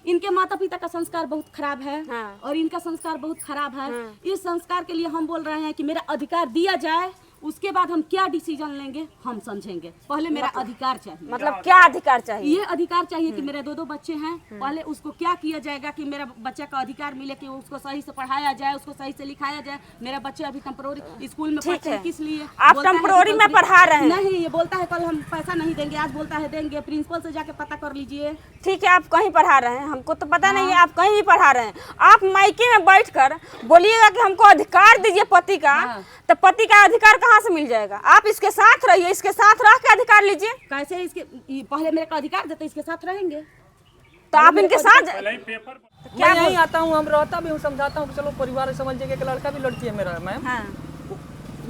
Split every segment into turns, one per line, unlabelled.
इनके माता पिता का संस्कार बहुत खराब है।
हाँ।
और इनका संस्कार बहुत खराब है। इस संस्कार के लिए हम बोल रहे हैं कि मेरा अधिकार दिया जाए, उसके बाद हम क्या डिसीजन लेंगे हम समझेंगे। पहले मेरा अधिकार चाहिए।
मतलब क्या अधिकार चाहिए?
ये अधिकार चाहिए कि मेरे 2 बच्चे हैं, पहले उसको क्या किया जाएगा कि मेरा बच्चा का अधिकार मिले कि उसको सही से पढ़ाया जाए, उसको सही से लिखाया जाए। मेरा बच्चा अभी टेम्पररी स्कूल में पढ़ते हैं, किस लिए
आप टेम्पररी में पढ़ा रहे हैं?
नहीं, ये बोलता है कल हम पैसा नहीं देंगे, आज बोलता है देंगे। प्रिंसिपल से जाके पता कर लीजिए।
ठीक है, आप कहीं पढ़ा रहे हैं, हमको तो पता नहीं है आप कहीं भी पढ़ा रहे हैं। आप मायके में बैठकर बोलिएगा कि हमको अधिकार दीजिए पति का, तो पति का अधिकार कहाँ से मिल जाएगा? आप इसके साथ रहिए, इसके साथ रह के अधिकार लीजिए।
कैसे इसके पहले मेरे को अधिकार देते, इसके साथ रहेंगे
तो आप इनके साथ
मैं यहीं आता हूँ, हम रहता भी हूँ, समझाता हूँ कि चलो परिवार समझिए कि लड़का भी लड़की है मेरा मैम।
हाँ।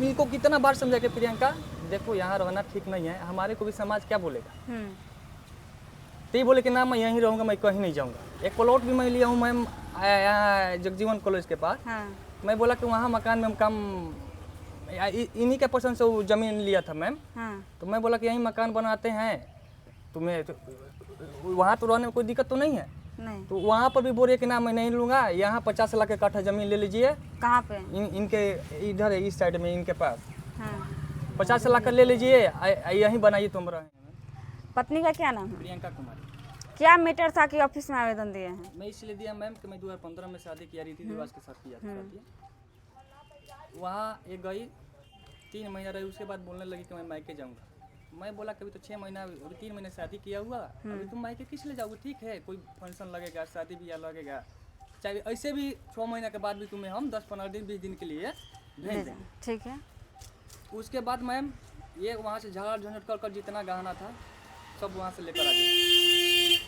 इनको कितना बार समझा के प्रियंका देखो यहाँ रहना ठीक नहीं है, हमारे को भी समाज क्या बोलेगा। तो ये बोले कि ना मैं यहीं रहूँगा, मैं कहीं नहीं जाऊँगा। एक प्लॉट भी मैं लिया हूँ मैम यहाँ जगजीवन कॉलेज के पास। मैं बोला कि वहाँ मकान में हम काम इन्हीं के पसंद से वो जमीन लिया था मैम। तो मैं बोला कि यहीं मकान बनाते हैं, तुम्हें तो वहाँ तो रहने में कोई दिक्कत तो नहीं है।
नहीं।
तो वहाँ पर भी बोले कि ना मैं नहीं लूँगा, यहाँ 50 लाख कट्ठा जमीन ले लीजिए।
कहाँ पे?
इनके इधर है, इस साइड में इनके पास। 50 लाख ले लीजिए, यहीं बनाइए तुम रहे।
पत्नी का क्या नाम है?
प्रियंका कुमारी।
क्या मैटर था कि ऑफिस में आवेदन दिए हैं?
मैं इसलिए दिया मैम कि मैं 2015 में शादी किया रीति रिवाज के साथ किया था। वहाँ एक गई 3 महीना रही, उसके बाद बोलने लगी कि मैं मायके जाऊँगा। मैं बोला कभी तो 6 महीना, अभी 3 महीने शादी किया हुआ, अभी तुम मायके किस लिए जाओगे? ठीक है, कोई फंक्शन लगेगा, शादी ब्याह लगेगा, चाहे ऐसे भी 6 महीने के बाद भी तुम्हें हम 10-15 दिन 20 दिन के लिए भेज देंगे।
ठीक है।
उसके बाद मैम ये वहाँ से झगड़ा झंझट कर जितना गहना था सब वहाँ से लेकर आ गए।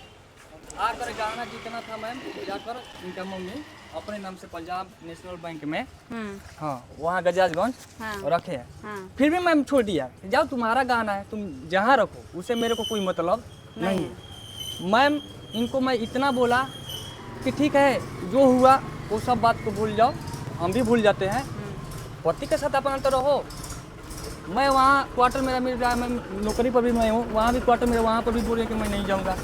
आकर गहना जितना था मैम जाकर इनका मम्मी अपने नाम से पंजाब नेशनल बैंक में हाँ वहाँ गजाजगंज रखे हैं। फिर भी मैम छोड़ दिया, जाओ तुम्हारा गहना है, तुम जहाँ रखो, उसे मेरे को कोई मतलब नहीं है। मैम इनको मैं इतना बोला कि ठीक है जो हुआ वो सब बात को भूल जाओ, हम भी भूल जाते हैं, पति के साथ अपना तो रहो। मैं वहाँ क्वार्टर मेरा मिल रहा है, मैं नौकरी पर भी मैं हूँ, वहाँ भी क्वार्टर मेरा, वहाँ पर भी बोले कि मैं नहीं जाऊँगा।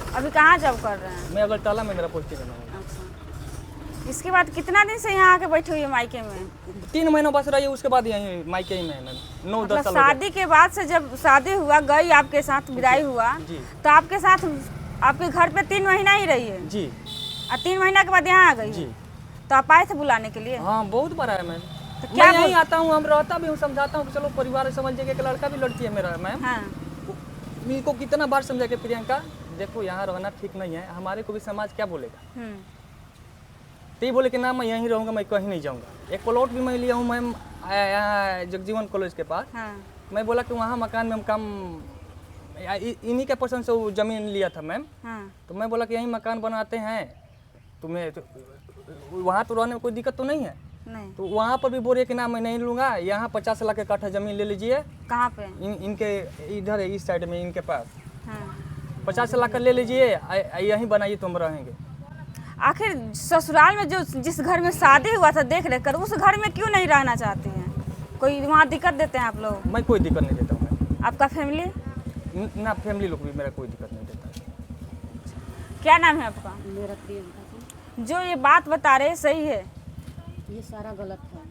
अभी कहाँ जॉब कर रहे हैं?
मैं अगरतला में मेरा पोस्टिंग है।
अच्छा। इसके बाद कितना दिन से यहाँ आके बैठे हुई है मायके में?
3 महीनों बस रही, उसके बाद यहीं मायके ही में है मैम। 9-10 साल
शादी के बाद से जब शादी हुआ, गई आपके साथ विदाई हुआ, तो आपके साथ आपके घर पे 3 महीना ही रही है
जी।
और 3 महीना के बाद यहाँ आ गई
जी।
तो आप आए थे बुलाने के लिए?
हाँ बहुत बार आया मैम।
तो क्या
मैं यहीं आता हूँ, हम रहता भी हूँ, समझाता हूँ कि चलो परिवार समझिए कि लड़का भी लड़की है मेरा मैम। इनको कितना बार समझा के प्रियंका देखो यहाँ रहना ठीक नहीं है, हमारे को भी समाज क्या बोलेगा। तो ये बोले कि ना मैं यहीं रहूँगा, मैं कहीं नहीं जाऊँगा। एक प्लॉट भी मैं लिया हूँ मैम यहाँ जगजीवन कॉलेज के पास। मैं बोला कि वहाँ मकान में हम काम इन्हीं के पसंद से वो जमीन लिया था मैम। तो मैं बोला कि यहीं मकान बनाते हैं, तुम्हें तो वहाँ तो रहने में कोई दिक्कत तो नहीं है।
नहीं।
तो वहाँ पर भी बोले कि ना मैं नहीं लूँगा, यहाँ 50 लाख कट्ठा जमीन ले लीजिए।
कहाँ पे?
इनके इधर है, इस साइड में इनके पास। 50 लाख ले लीजिए, यहीं बनाइए तुम रहेंगे।
आखिर ससुराल में जो जिस घर में शादी हुआ था देख रेख कर, उस घर में क्यों नहीं रहना चाहती हैं? कोई वहाँ दिक्कत देते हैं आप लोग?
मैं कोई दिक्कत नहीं देता हूँ।
आपका फैमिली?
ना फैमिली लोग भी मेरा कोई दिक्कत नहीं देता।
क्या नाम है आपका?
मेरा प्रियंका।
जो ये बात बता रहे सही है?
ये सारा गलत है।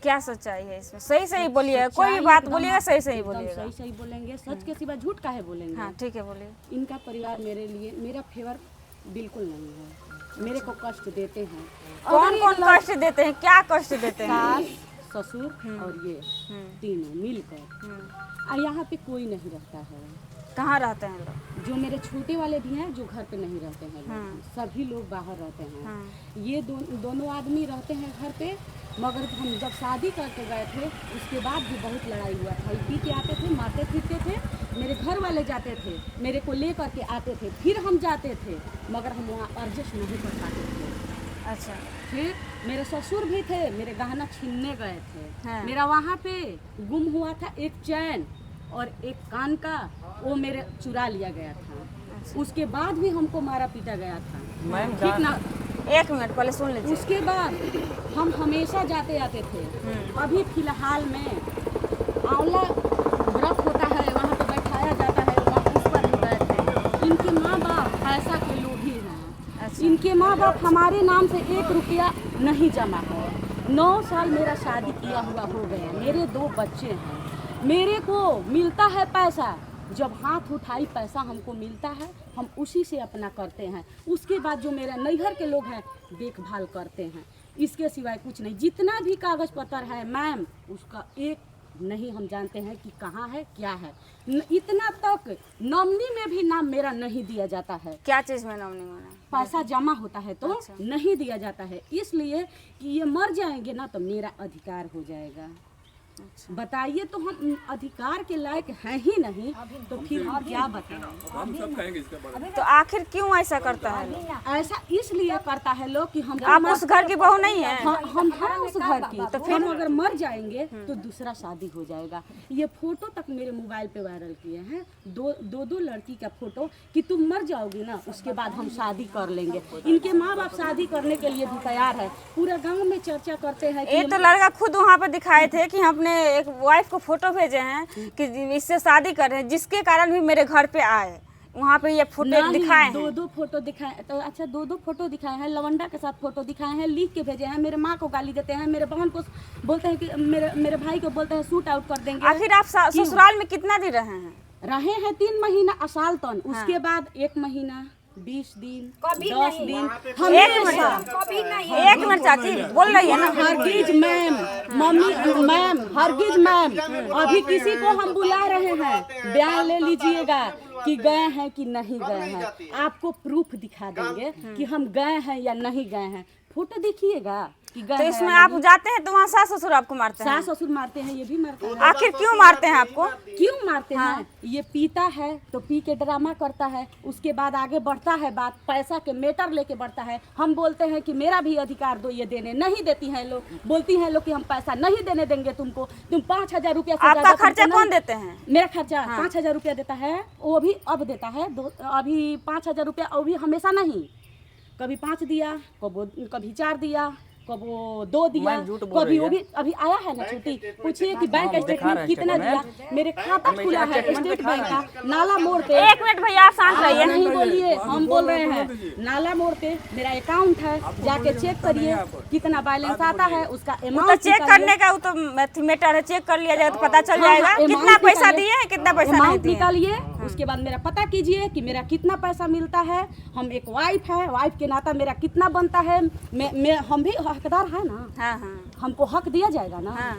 क्या सच्चाई है इसमें? सही सही बोलिएगा, कोई भी बात बोलिएगा सही सही बोलिएगा।
सही सही बोलेंगे, सच के सिवा झूठ काहे बोलेंगे।
हाँ ठीक है, बोलिए।
इनका परिवार मेरे लिए मेरा फेवर बिल्कुल नहीं है, मेरे को कष्ट देते हैं।
कौन कौन कष्ट देते हैं? क्या कष्ट देते हैं?
सास ससुर और ये तीनों मिलकर। और यहाँ पे कोई नहीं रहता है।
कहाँ रहते हैं लोग?
जो मेरे छोटे वाले भी हैं जो घर पे नहीं रहते हैं लोग, सभी लोग बाहर रहते हैं। ये दोनों आदमी रहते हैं घर पे, मगर हम जब शादी करके गए थे उसके बाद भी बहुत लड़ाई हुआ था। पी के आते थे, मारते पीटते थे, मेरे घर वाले जाते थे, मेरे को ले करके आते थे, फिर हम जाते थे, मगर हम वहाँ एडजस्ट नहीं कर पाते थे।
अच्छा।
फिर मेरे ससुर भी थे, मेरे गहना छीनने गए थे। मेरा वहाँ पे गुम हुआ था एक चैन और एक कान का, वो मेरे चुरा लिया गया था। उसके बाद भी हमको मारा पीटा गया था। ठीक ना?
एक मिनट पहले सुन लीजिए।
उसके बाद हम हमेशा जाते आते थे। अभी फिलहाल में आंवला व्रत होता है, वहाँ पे बैठाया जाता है, वहाँ उस पर भी गए थे। इनके माँ बाप पैसा के लोभी हैं। इनके माँ बाप हमारे नाम से 1 रुपया नहीं जमा है। 9 साल मेरा शादी किया हुआ हो गया, मेरे 2 बच्चे हैं। मेरे को मिलता है पैसा, जब हाथ उठाई पैसा हमको मिलता है, हम उसी से अपना करते हैं। उसके बाद जो मेरे नैहर के लोग हैं देखभाल करते हैं, इसके सिवाय कुछ नहीं। जितना भी कागज पत्र है मैम, उसका एक नहीं हम जानते हैं कि कहाँ है क्या है। इतना तक नॉमिनी में भी नाम मेरा नहीं दिया जाता है।
क्या चीज में नॉमिनी में?
पैसा जमा होता है तो नहीं दिया जाता है, इसलिए कि ये मर जाएंगे ना तो मेरा अधिकार हो जाएगा। बताइए, तो हम अधिकार के लायक हैं ही नहीं, तो फिर हम क्या बताएं?
हम सब कहेंगे इसके बारे में।
तो आखिर क्यों ऐसा करता है लोग?
ऐसा इसलिए करता है लोग कि हम
आप उस घर की बहू नहीं है?
हम हैं उस घर की, तो फिर हम अगर मर जाएंगे तो दूसरा शादी हो जाएगा। ये फोटो तक मेरे मोबाइल पे वायरल किए हैं, दो लड़की का फोटो, कि तुम मर जाओगी ना उसके बाद हम शादी कर लेंगे। इनके माँ बाप शादी करने के लिए भी तैयार है, पूरा गाँव में चर्चा करते हैं।
ये तो लड़का खुद वहाँ पे दिखाए थे कि हम अपने एक वाइफ को फोटो भेजे हैं कि इससे शादी कर रहे हैं, जिसके कारण भी मेरे घर पे आए। वहाँ पे ये फोटो दिखाए हैं।
2 फोटो दिखाए तो अच्छा, 2 फोटो दिखाए हैं, लवंडा के साथ फोटो दिखाए हैं, लिख के भेजे हैं। मेरे माँ को गाली देते हैं, मेरे बहन को बोलते हैं कि मेरे भाई को बोलते हैं शूट आउट कर देंगे।
आखिर आप ससुराल में कितना दिन रहे हैं?
रहे हैं 3 महीना असाल तन, उसके बाद 1 महीना 20 दिन 10 दिन।
एक मिनट चाची बोल रही है ना।
हरगिज मैम, मम्मी मैम, हरगिज मैम, अभी किसी को हम बुला रहे हैं, बयान ले लीजिएगा कि गए हैं कि नहीं गए हैं। आपको प्रूफ दिखा देंगे कि हम गए हैं या नहीं गए हैं। फोटो देखिएगा कि गए
तो
हैं
इसमें
या
आप जाते हैं तो वहाँ सास ससुर आपको मारते हैं?
सास ससुर मारते हैं, ये भी मारते हैं।
आखिर क्यों मारते हैं आपको?
क्यों मारते हैं? ये पीता है तो पी के ड्रामा करता है, उसके बाद आगे बढ़ता है, बात पैसा के मेटर लेके बढ़ता है। हम बोलते हैं कि मेरा भी अधिकार दो, ये देने नहीं देती हैं लोग। बोलती हैं लोग कि हम पैसा नहीं देने देंगे तुमको, तुम 5000 रुपया से
आपका खर्चा कौन देते हैं?
मेरा खर्चा 5000 रुपया देता है, वो भी अब देता है। अभी 5000 रुपया, वो भी हमेशा नहीं, कभी 5 दिया, कभी 4 दिया, कब वो 2 दिया, कभी वो भी अभी आया है ना छुट्टी। पूछिए कि बैंक स्टेटमेंट कितना दिया। मेरे खाता खुला है स्टेट बैंक का, नाला मोड़ पे।
1 मिनट भैया आप शांत रहिए।
नहीं बोलिए, हम बोल रहे हैं नाला मोड़ पे मेरा अकाउंट है, जाके चेक करिए कितना बैलेंस आता है, उसका
तो
अमाउंट
चेक करने का वो तो मैटर है, चेक कर लिया जाएगा तो पता चल जाएगा कितना पैसा दिए हैं, कितना पैसा नहीं दिए।
निकालिए, उसके बाद मेरा पता कीजिए कि मेरा कितना पैसा मिलता है। हम एक वाइफ है, वाइफ के नाता मेरा कितना बनता है। हम भी हकदार है ना।
हाँ।
हमको हक दिया जाएगा ना।
हाँ।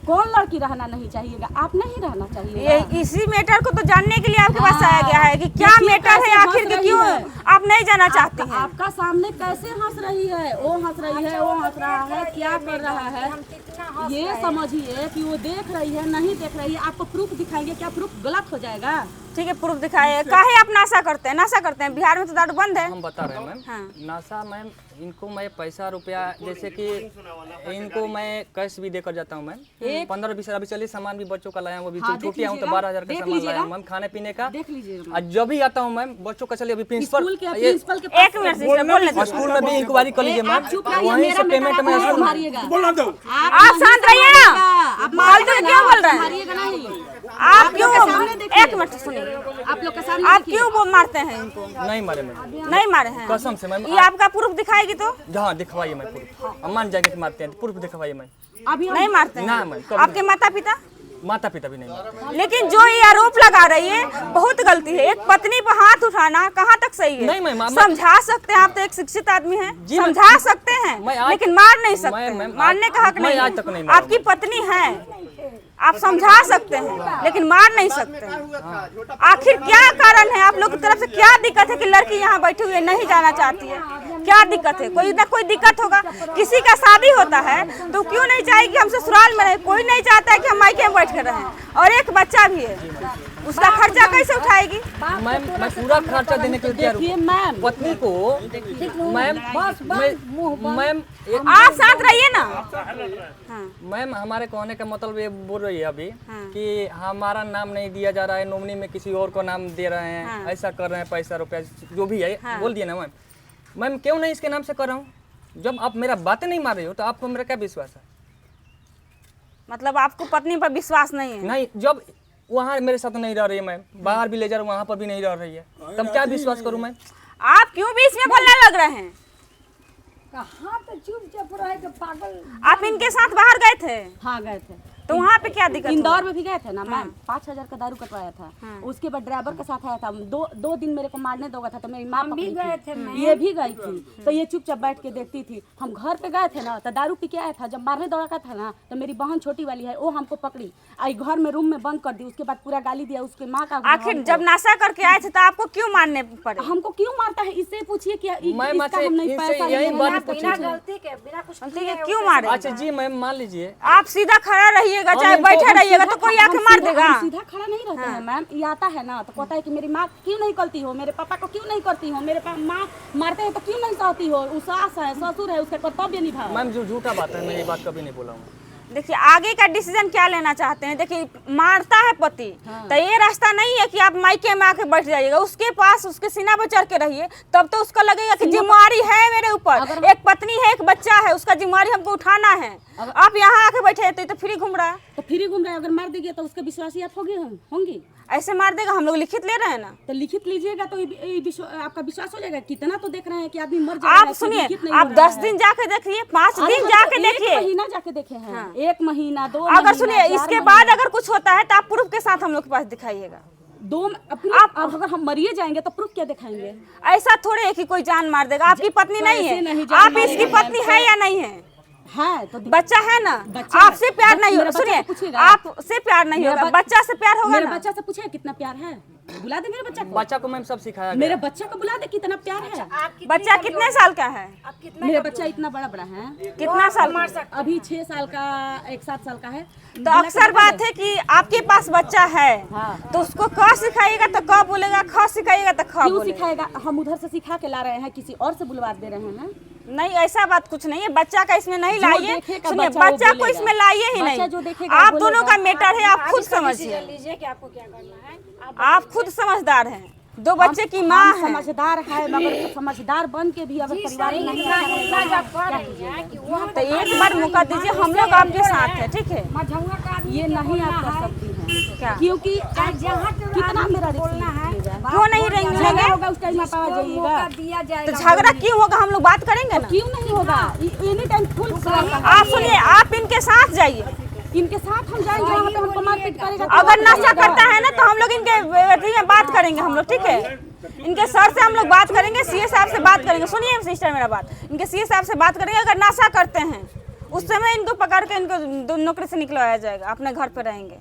कौन लड़की रहना नहीं चाहिएगा? आप नहीं रहना चाहिए।
ये इसी मैटर को तो जानने के लिए आपके पास आया गया है कि क्या मैटर है, आखिर के क्यों आप नहीं जाना चाहते हैं?
आपका सामने कैसे हंस रही है, वो हंस रही है, वो हंस रहा है, क्या कर रहा है ये समझिए कि वो देख रही है नहीं देख रही है। आपको प्रूफ दिखाएंगे, क्या प्रूफ गलत हो जाएगा?
ठीक है, प्रूफ दिखाए। काहे आप नाशा करते हैं? नाशा करते हैं, बिहार में तो दारू बंद है।
हम बता रहे हैं मैम।
हाँ।
नाशा मैम, इनको मैं पैसा रुपया, जैसे कि इनको मैं कैश भी देकर जाता हूँ मैम। 15-20 अभी चलिए सामान भी बच्चों का लाया हूँ, अभी छुट्टियाँ हूँ तो 12,000 का सामान लाया हूँ मैम, खाने पीने का।
देख लीजिएगा।
और जब भी आता हूँ मैम बच्चों का, चलिए अभी प्रिंसिपल
स्कूल के
1 मिनट से बोलने दो।
स्कूल में भी इंक्वायरी कर लीजिए मैम, वहीं से पेमेंट में
आप शांत रहिए ना, आप फालतू क्यों बोल रहे हैं? आप क्यों 1 मिनट सुनिए,
आप लोग के सामने
आप क्यों वो मारते हैं इनको?
नहीं मारे मैम,
नहीं मारे हैं
कसम से मैम।
ये आपका प्रूफ दिखाएगी तो?
जहाँ दिखवाइए मैं प्रूफ, हम मान जाएंगे कि मारते हैं, प्रूफ दिखवाइए मैम।
अभी
नहीं मारते हैं?
ना मैम,
आपके माता पिता?
माता पिता भी नहीं मारते।
लेकिन जो ये आरोप लगा रही है बहुत गलती है। एक पत्नी पर हाथ उठाना कहाँ तक सही है?
नहीं मैम,
समझा सकते हैं, आप तो एक शिक्षित आदमी हैं,
जी,
समझा सकते हैं लेकिन मार नहीं सकते।
मैम,
मारने का हक नहीं
आज तक नहीं
है।
मारा।
आपकी पत्नी है, आप समझा सकते हैं लेकिन मार नहीं सकते हैं। आखिर क्या कारण है? आप लोग की तरफ से क्या दिक्कत है कि लड़की यहाँ बैठी हुई है, नहीं जाना चाहती है? क्या दिक्कत है? कोई ना कोई दिक्कत होगा। किसी का शादी होता है तो क्यों नहीं चाहे कि हम ससुराल में रहे? कोई नहीं चाहता है कि हम मायके में बैठ कर रहें। और एक बच्चा भी है, उसका खर्चा कैसे उठाएगी?
मैम मैं पूरा खर्चा देने के लिए तैयार हूँ
मैम।
पत्नी को। मैम मैम
आप साथ रहिए ना। हाँ।
मैम हमारे कहने का मतलब ये बोल रही है अभी कि हमारा नाम नहीं दिया जा रहा है, नॉमिनी में किसी और को नाम दे रहे हैं, ऐसा कर रहे हैं, पैसा रुपया जो भी है बोल दिए ना मैम। मैम क्यों नहीं इसके नाम से कर रहा हूँ? जब आप मेरा बातें नहीं मार रही हो तो आपको मेरा क्या विश्वास है?
मतलब आपको पत्नी पर विश्वास नहीं है?
नहीं, जब वहाँ मेरे साथ नहीं रह रही है मैम, बाहर भी ले जा रहा हूँ, वहाँ पर भी नहीं रह रही है, तब क्या विश्वास करूँ मैम?
आप क्यों बीच में बोलने लग रहे हैं?
कहाँ तो चुपचाप रहे के पागल।
आप इनके साथ बाहर गए थे?
हाँ गए थे।
तो वहाँ पे क्या दिक्कत हुआ?
इंदौर में भी गए थे ना मैम, 5,000 का दारू कटवाया था। उसके बाद ड्राइवर के साथ आया था, दो दिन मेरे को मारने दोगा था, तो मेरी माँ भी गए थे, ये भी गई थी। तो ये चुपचाप बैठ के देखती थी। हम घर पे गए थे ना, तो दारू पी के आया था। जब मारने दौड़ा था ना, तो मेरी बहन छोटी वाली है, वो हमको पकड़ी, आई घर में रूम में बंद कर दी। उसके बाद पूरा गाली दिया उसके माँ का।
आखिर जब नशा करके आए थे तो आपको क्यों मारने पड़े?
हमको क्यों मारता है इससे पूछिए कि
मैम,
इसका हम नहीं
इनसे
पैसा
यही
नहीं
बात
है,
बिना गलती के बिना कुछ
गलती के क्यों मारे?
अच्छा जी मैम, मान लीजिए
आप सीधा खड़ा रहिएगा, चाहे बैठे रहिएगा, तो कोई आके मार देगा।
हम सीधा खड़ा नहीं रहते हैं मैम। ये आता है ना तो कहता है कि मेरी माँ क्यों नहीं करती हो, मेरे पापा को क्यों नहीं करती हो, मेरे माँ मारते हैं तो क्यों नहीं सहती हो, वो सास है ससुर है, उसका कर्तव्य निभा।
मैम जो झूठा बात है, मैं ये बात कभी नहीं बोला हूँ।
देखिए आगे का डिसीजन क्या लेना चाहते हैं? देखिए मारता है पति, तो ये रास्ता नहीं है कि आप मायके में आके बैठ जाइएगा। उसके पास उसके सीना पर चढ़ के रहिए, तब तो उसको लगेगा कि जिम्मेवारी है मेरे ऊपर, एक पत्नी है, एक बच्चा है, उसका जिम्मेवारी हमको उठाना है। आप यहाँ आके बैठे रहते तो फ्री घूम रहा है।
तो फ्री घूम रहा है, अगर मार देंगे तो उसके विश्वासी आप होंगी।
ऐसे मार देगा, हम लोग लिखित ले रहे हैं ना।
तो लिखित लीजिएगा तो आपका विश्वास हो जाएगा। कितना तो देख रहे हैं कि आदमी मर जाएगा।
आप सुनिए, आप 10 दिन जाके देखिए, 5 दिन जाके देखिए,
1 महीना जाके देखे हैं, 1 महीना 2
अगर सुनिए इसके बाद अगर कुछ होता है तो आप प्रूफ के साथ हम लोग के पास दिखाइएगा।
आप अगर हम मरिए जाएंगे तो प्रूफ क्या दिखाएंगे?
ऐसा थोड़े है कि कोई जान मार देगा। आपकी पत्नी नहीं है, आप इसकी पत्नी है या नहीं है?
है तो
बच्चा है ना, आपसे प्यार नहीं होगा। सुनिए, आपसे प्यार नहीं होगा, बच्चा से प्यार होगा।
मेरे बच्चा से पूछे कितना प्यार है, बुला दे मेरे बच्चा को।
बच्चा को मैम सब सिखाया गया।
मेरे बच्चा को बुला दे, कितना प्यार है।
बच्चा कितने साल का है?
मेरे बच्चा इतना बड़ा है।
कितना साल?
अभी 6 साल का, 1-7 साल का है।
तो अक्सर बात है कि आपके पास बच्चा है तो उसको क सिखाइएगा तो क बोलेगा, ख सिखाइएगा तो ख
क्यों
बोलेगा।
सिखाएगा? हम उधर से सिखा के ला रहे हैं, किसी और से बुलवा दे रहे हैं।
नहीं, ऐसा बात कुछ नहीं है। बच्चा का इसमें नहीं लाइए।
देखेगा
सुनिए,
बच्चा वो
बच्चा को
बोलेगा।
इसमें लाइए ही
बच्चा जो
नहीं।
देखेगा
आप
बोलेगा।
दोनों का मैटर है, आप खुद समझिए।
लीजिए कि आपको क्या करना है।
आप खुद समझदार हैं, 2 बच्चे की माँ
हम
है।
समझदार है, मगर समझदार बन के भी अगर परिवार में नहीं रह
तो एक बार मौका दीजिए, हम लोग आपके साथ है, ठीक है?
ये नहीं आप कर सकती हैं।
क्या?
क्योंकि कितना मेरा बोलना है,
क्यों नहीं रहेंगे?
होगा उस टाइम आप आ जाइएगा।
तो झगड़ा क्यों होगा? हम लोग बात करेंगे ना।
क्यों नहीं होगा? Any time full.
आप सुनिए, आप इनके साथ जाइए।
इनके साथ हम जाएंगे, वहाँ पे हमको मारपीट करेगा।
अगर नशा करता है ना तो हम लोग इनके में बात करेंगे हम लोग, ठीक है? इनके सर से हम लोग बात करेंगे, सीए साहब से बात करेंगे। सुनिए सिस्टर मेरा बात, इनके सीए साहब से बात करेंगे। अगर नशा करते हैं उस समय इनको पकड़ के इनको नौकरी से निकलवाया जाएगा, अपने घर पे रहेंगे।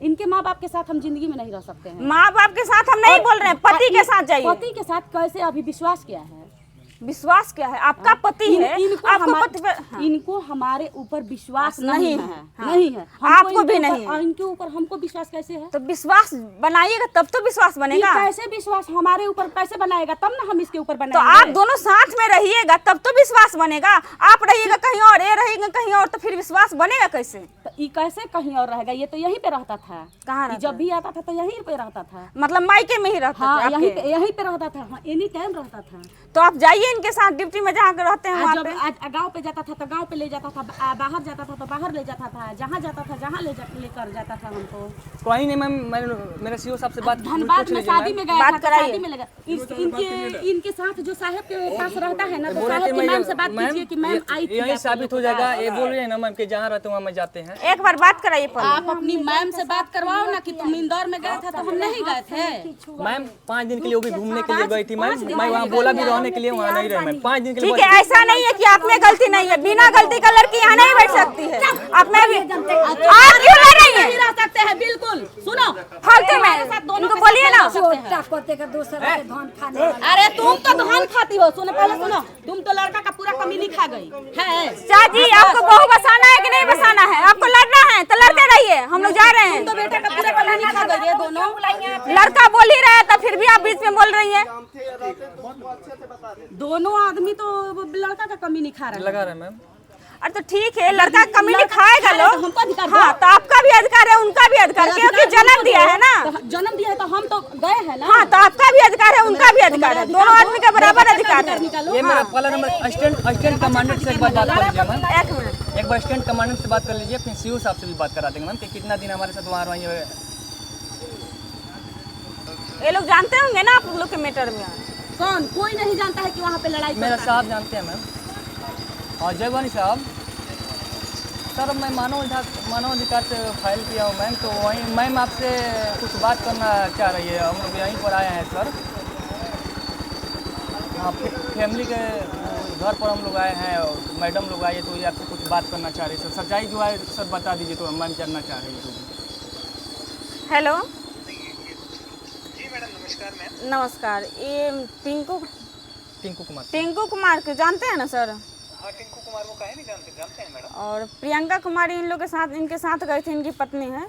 इनके माँ बाप के साथ हम जिंदगी में नहीं रह सकते हैं।
माँ बाप के साथ हम नहीं बोल रहे हैं, पति के साथ जाइए।
पति के साथ कैसे? अभी विश्वास क्या है?
विश्वास क्या है? आपका पति है, आपको पति पे
इनको हमारे ऊपर विश्वास
नहीं
नहीं
है।
है।
हाँ।
नहीं है,
आपको भी नहीं है।
इनके ऊपर हमको विश्वास कैसे है?
तो विश्वास बनाइएगा तब तो विश्वास बनेगा।
कैसे विश्वास हमारे ऊपर कैसे बनाएगा? तब ना हम इसके ऊपर
तो
बनाएंगे।
आप दोनों साथ में रहिएगा तब तो विश्वास बनेगा। आप रहिएगा कहीं और, ये रहेगा कहीं और, तो फिर विश्वास बनेगा कैसे?
तो ये कैसे कहीं और रहेगा? ये तो यहीं पे रहता था।
कहाँ
ये जब भी आता था तो यहीं पे रहता था।
मतलब मायके में ही रहता
हाँ,
था आपके?
यहीं पे रहता था। हाँ, एनी टाइम रहता था।
तो आप जाइए इनके साथ ड्यूटी में, जहाँ रहते हैं वहाँ
जब
पे।
गांव पे जाता था तो गांव पे ले जाता था, बाहर जाता था तो बाहर ले जाता था, जहाँ जाता था जहाँ लेकर जाता था हमको।
कोई नहीं मैम, मेरे सीओ साहब से बात
धनबाद में शादी में गया
बात
था,
कराइए।
शादी में लगा। इनके साथ जो साहब के पास रहता है ना, तो
बोल रहे
साहब
थे
की मैम से बात कीजिए कि मैम आई थी।
यही साबित हो जाएगा। ये बोल रहे हैं ना मैम कि जहाँ रहते वहाँ में जाते हैं।
एक बार बात कराइए पहले।
आप अपनी मैम से बात करवाओ ना कि तुम इंदौर में गए थे तो हम नहीं गए थे।
मैम 5 दिन के लिए वो भी घूमने के लिए गई थी मैम। मैं वहाँ बोला भी रहने के लिए, वहाँ नहीं रहे मैम। 5 दिन के लिए।
ठीक है, ऐसा नहीं है कि आप में गलती नहीं है। बिना गलती का लड़की यहाँ नहीं बैठ सकती है। आप में भी आप क्यों लड़ रही हैं?
रह सकते हैं बिल्कुल। सुनो,
फालतू में इनको बोलिए ना।
अरे तुम तो धान खाती हो। सुनो पहले सुनो, तुम तो लड़का का पूरा कमीनी खा गई है।
चाची, आपको बहू बसाना है कि नहीं बसाना है? आपको लड़ना है तो लड़ते रहिए, हम लोग जा रहे हैं।
तो बेटा का पूरा कमीनी खा गई ये दोनों।
लड़का बोल ही रहा है तो फिर भी आप बीच में बोल रही हैं।
दोनों आदमी तो लड़का का कमीनी खा रहे हैं।
लगा रहे हैं मैम।
अरे तो ठीक है, लड़का कमी नहीं खाएगा लोग।
हमको अधिकार
हाँ, तो आपका भी अधिकार है, उनका भी अधिकार, क्योंकि जन्म दिया है ना।
जन्म दिया है तो हम तो गए हैं ना।
हाँ, तो आपका भी अधिकार है, उनका भी अधिकार है, दोनों आदमी का बराबर अधिकार है।
ये मेरा पहला नंबर असिस्टेंट कमांडेंट से एक बार बात कर लीजिए मैम।
एक मिनट,
एक बार असिस्टेंट कमांडेंट से बात कर लीजिए, फिर सीओ साहब से भी बात करा देंगे मैम कि कितना दिन हमारे साथ वहाँ रही।
ये लोग जानते होंगे ना आप लोग के मैटर में।
कौन? कोई नहीं जानता है कि वहाँ पे लड़ाई
मेरा
चल रहा
साहब जानते हैं मैम। और जयवानी साहब, सर मैं मानव अधिकार से फाइल किया हूँ मैम, तो वहीं मैम आपसे कुछ बात करना चाह रही है। हम लोग यहीं पर आए हैं सर। हाँ, फैमिली के घर पर हम लोग आए हैं और मैडम लोग आए, तो ये आपसे कुछ बात करना चाह रही है सर। सच्चाई जो है सर बता दीजिए, तो मैम जानना चाह रही है।
हेलो
जी मैडम, नमस्कार मैम।
नमस्कार, ये टिंकू
टिंकू
कुमार को जानते हैं ना सर?
हाँ, टिंकू कुमार को काहे नहीं जानते हैं मैडम।
और प्रियंका कुमारी इन लोग के साथ, इनके साथ गए थे, इनकी पत्नी है।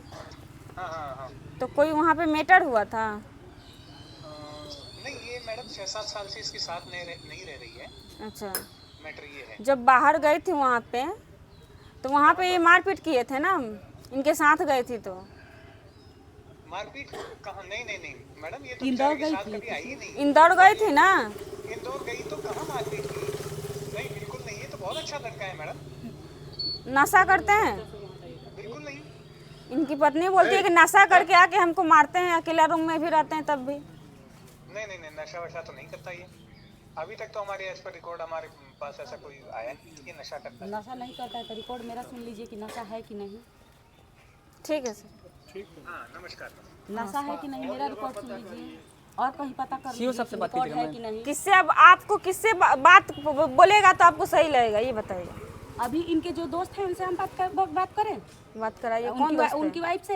हाँ हाँ हाँ।
तो कोई वहाँ पे मैटर हुआ था?
नहीं, ये मैडम 6-7 साल से इसके साथ नहीं रह रही है।
अच्छा,
मैटर ये है।
जब बाहर गई थी वहाँ पे, तो वहाँ पे ये मारपीट किए थे ना, इनके साथ गई थी तो?
मारपीट कहाँ? नहीं मैडम, ये तो
इंदौर
बेचारे के
गई
साथ
थी।
कभी आई ही नहीं।
इंदौर गई थी ना?
इंदौर गई तो कहाँ मारपीट की? नहीं, बिल्कुल नहीं। ये तो बहुत अच्छा लड़का है मैडम।
नशा करते हैं?
बिल्कुल नहीं।
इनकी पत्नी बोलती है कि नशा करके आके हमको मारते हैं, अकेला रूम में भी रहते हैं तब भी।
नहीं, नशा वशा तो नहीं करता ये। अभी तक तो हमारे एज पर रिकॉर्ड हमारे पास ऐसा कोई आया नहीं कि नशा करता है।
नशा नहीं करता है तो रिकॉर्ड मेरा सुन लीजिए कि नशा है कि नहीं।
ठीक है सर।
हाँ, नमस्कार।
नशा है कि नहीं मेरा रिकॉर्ड सुन लीजिए और कहीं पता कर
सीओ सबसे बात
रिकॉर्ड
कीजिएगा
है कि नहीं।
किससे, अब आपको किससे बात बोलेगा तो आपको सही लगेगा, ये बताइए।
अभी इनके जो दोस्त हैं उनसे हम बात करें।
बात कराइए। कौन दोस्त है?
उनकी वाइफ से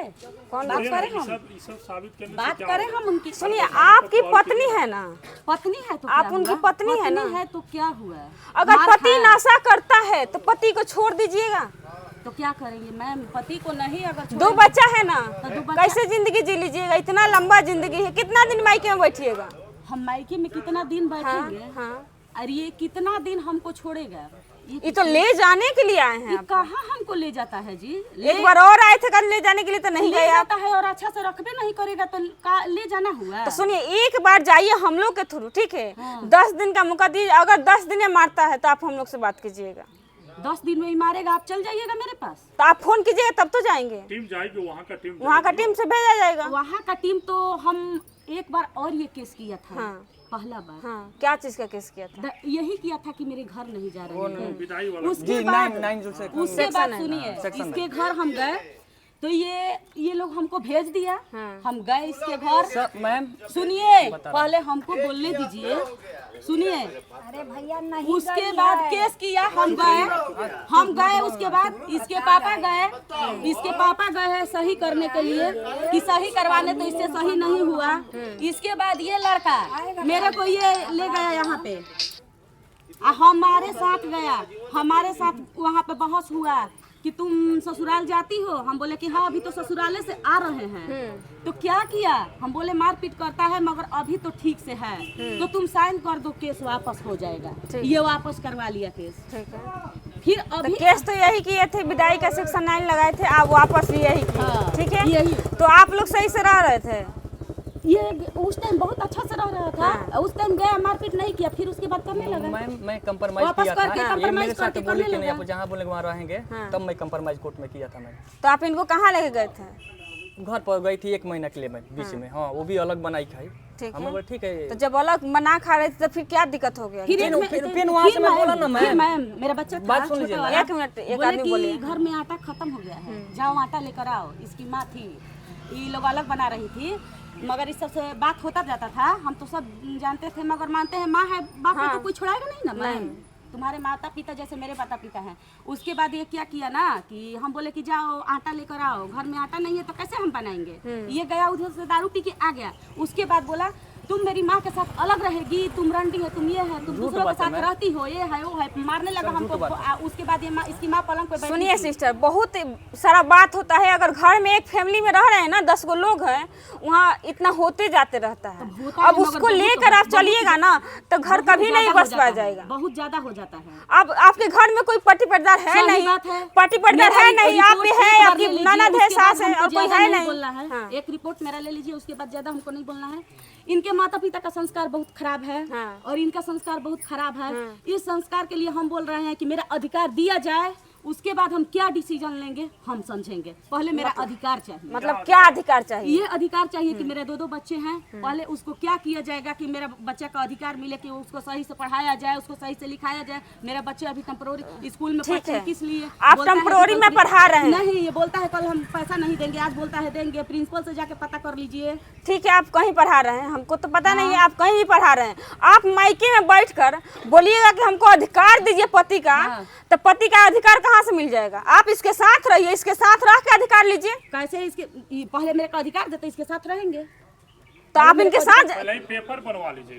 कौन
बात करें हम? बात करें हम उनकी।
सुनिए, आपकी पत्नी है ना?
पत्नी है तो
आप
क्या
उनकी
हुआ?
पत्नी है ना?
है तो क्या हुआ?
अगर
मार
पति
खाया।
नशा करता है तो पति को छोड़ दीजिएगा।
तो क्या करेंगे मैम? पति को नहीं अगर
2
छोड़ेंगे-
बच्चा है ना,
तो 2 बच्चा-
कैसे जिंदगी जी लीजिएगा? इतना लंबा जिंदगी है, कितना दिन मायके में बैठिएगा?
हम मायके में कितना दिन बैठेंगे?
हाँ।
और ये कितना दिन हमको छोड़ेगा?
ये तो ले जाने के लिए आए हैं
ये
आप।
कहाँ हमको ले जाता है जी?
एक बार और आए थे कल, ले जाने के लिए तो नहीं
ले
गए आप।
जाता है और अच्छा से रखबे नहीं करेगा तो ले जाना हुआ।
तो सुनिए, एक बार जाइए हम लोग के थ्रू, ठीक है?
हाँ।
10 दिन का मौका दीजिए। अगर 10 दिन में मारता है तो आप हम लोग से बात कीजिएगा।
10 दिन में ही मारेगा, आप चल जाइएगा मेरे पास।
तो आप फोन कीजिएगा तब तो जाएंगे।
टीम जाएगी,
वहाँ का टीम से भेजा जाएगा।
वहाँ का टीम तो हम एक बार और ये केस किया था।
हाँ।
पहला बार
हाँ, क्या चीज का केस किया था?
यही किया था कि मेरे घर नहीं जा रहे हैं। उसके
जी,
बाद
9 जो से
उसके बाद सुनिए, इसके घर हम गए तो ये लोग हमको भेज दिया। हम गए इसके घर।
सर मैम,
सुनिए, पहले हमको बोलने दीजिए। सुनिए,
अरे भैया नहीं
उसके
गई
बाद
है।
केस किया, हम गए उसके बाद इसके पापा गए हैं सही करने के लिए कि सही करवाने, तो इससे सही नहीं हुआ। इसके बाद ये लड़का मेरे को ये ले गया यहाँ पे, हमारे साथ गया, हमारे साथ वहाँ पे बहस हुआ कि तुम ससुराल जाती हो। हम बोले कि हाँ, अभी तो ससुराले से आ रहे हैं। तो क्या किया? हम बोले मारपीट करता है मगर अभी तो ठीक से है, तो तुम साइन कर दो, केस वापस हो जाएगा। ये वापस करवा लिया केस।
ठीक है।
फिर
तो
अभी
केस तो यही किए थे, विदाई का सेक्शन 9 लगाए थे, आप वापस भी यही किए।
हाँ,
ठीक है,
यही।
तो आप लोग सही से रह रहे थे।
ये उस टाइम बहुत अच्छा से रह रहा था। उस टाइम गया, मारपीट नहीं किया, फिर उसके बाद करने लगा।
मैम मैं कंप्रोमाइज
वापस
किया
करके
था। ये
compromise
मेरे साथ
करके
बोली
करने
कि नहीं,
लगा।
आप जहाँ बोले वहाँ रहेंगे, तब मैं कंप्रोमाइज कोर्ट में किया था। मैं
तो आप इनको कहाँ लेके गए थे?
घर पर गई थी 1 महीना के लिए मैं बीच में। हाँ, वो भी अलग बनाई खाई।
ठीक
हम
है।
बोले ठीक है।
तो जब अलग मना खा रहे थे तो फिर क्या दिक्कत हो गया?
फिर वहाँ से मैं बोला ना मैम,
मेरा बच्चा था,
बात सुन लीजिए
छोटा
ना।
वाला।
एक मिनट, एक
बोले
आदमी
कि
बोले।
घर में आटा खत्म हो गया है, जाओ आटा लेकर आओ। इसकी माँ थी, ये लोग अलग बना रही थी, मगर इस सबसे बात होता जाता था। हम तो सब जानते थे, मगर मानते हैं माँ है, बाप है तो कोई छुड़ाएगा नहीं ना मैम। तुम्हारे माता पिता जैसे मेरे माता पिता हैं। उसके बाद ये क्या किया ना कि हम बोले कि जाओ आटा लेकर आओ। घर में आटा नहीं है तो कैसे हम बनाएंगे? ये गया उधर से दारू पी के आ गया। उसके बाद बोला तुम मेरी माँ के साथ अलग रहेगी, तुम रंडी है, तुम ये है, तुम दूसरों के साथ रहती हो, ये है वो है, मारने लगा हमको। उसके बाद ये इसकी माँ पलंग पे बैठी
सुनिए
थी।
सिस्टर, बहुत सारा बात होता है। अगर घर में एक फैमिली में रह रहे हैं ना, 10 गो लोग हैं, वहाँ इतना होते जाते रहता है।
होता है,
अब
मगर
उसको
बहुत-
लेकर आप चलिएगा ना तो घर कभी नहीं
ज्यादा हो
बस
जाता
पा
है,
जाएगा।
बहुत ज्यादा हो जाता है।
अब आपके घर में कोई पति पटदार है
सही
नहीं,
बात है।
पति पटदार
मेरा
है नहीं,
रिपोर्ट
आप भी
एक
है,
बार
आपकी
ले लीजिए,
ननद है,
उसके बाद
सास है,
हमको
और कोई
ज्यादा
है
नहीं
नहीं।
बोलना है।
हाँ।
एक रिपोर्ट मेरा ले लीजिए, उसके बाद ज्यादा हमको नहीं बोलना है। इनके माता पिता का संस्कार बहुत खराब है।
हाँ।
और इनका संस्कार बहुत खराब है। इस संस्कार के लिए हम बोल रहे हैं कि मेरा अधिकार दिया जाए, उसके बाद हम क्या डिसीजन लेंगे हम समझेंगे। पहले मेरा अधिकार चाहिए।
मतलब क्या अधिकार चाहिए?
ये अधिकार चाहिए कि मेरे 2 बच्चे हैं, पहले उसको क्या किया जाएगा कि मेरा बच्चा का अधिकार मिले कि उसको सही से पढ़ाया जाए, उसको सही से लिखाया जाए। मेरा बच्चे अभी टेम्परोरी स्कूल में पढ़ते हैं, किस लिए?
आप
बोलता है कि
टेम्परोरी में पढ़ा रहे हैं?
नहीं, ये बोलता है कल हम पैसा नहीं देंगे, आज बोलता है देंगे। प्रिंसिपल से जाके पता कर लीजिए।
ठीक है, आप कहीं पढ़ा रहे हैं, हमको तो पता नहीं है आप कहीं भी पढ़ा रहे हैं। आप मायके में बैठकर बोलिएगा कि हमको अधिकार दीजिए पति का, तो पति का अधिकार कहाँ से मिल जाएगा? आप इसके साथ रहिए, इसके साथ रह के अधिकार लीजिए।
कैसे इसके पहले मेरे को अधिकार देते, इसके साथ रहेंगे
तो आप इनके साथ
पहले ही पेपर बनवा लीजिए।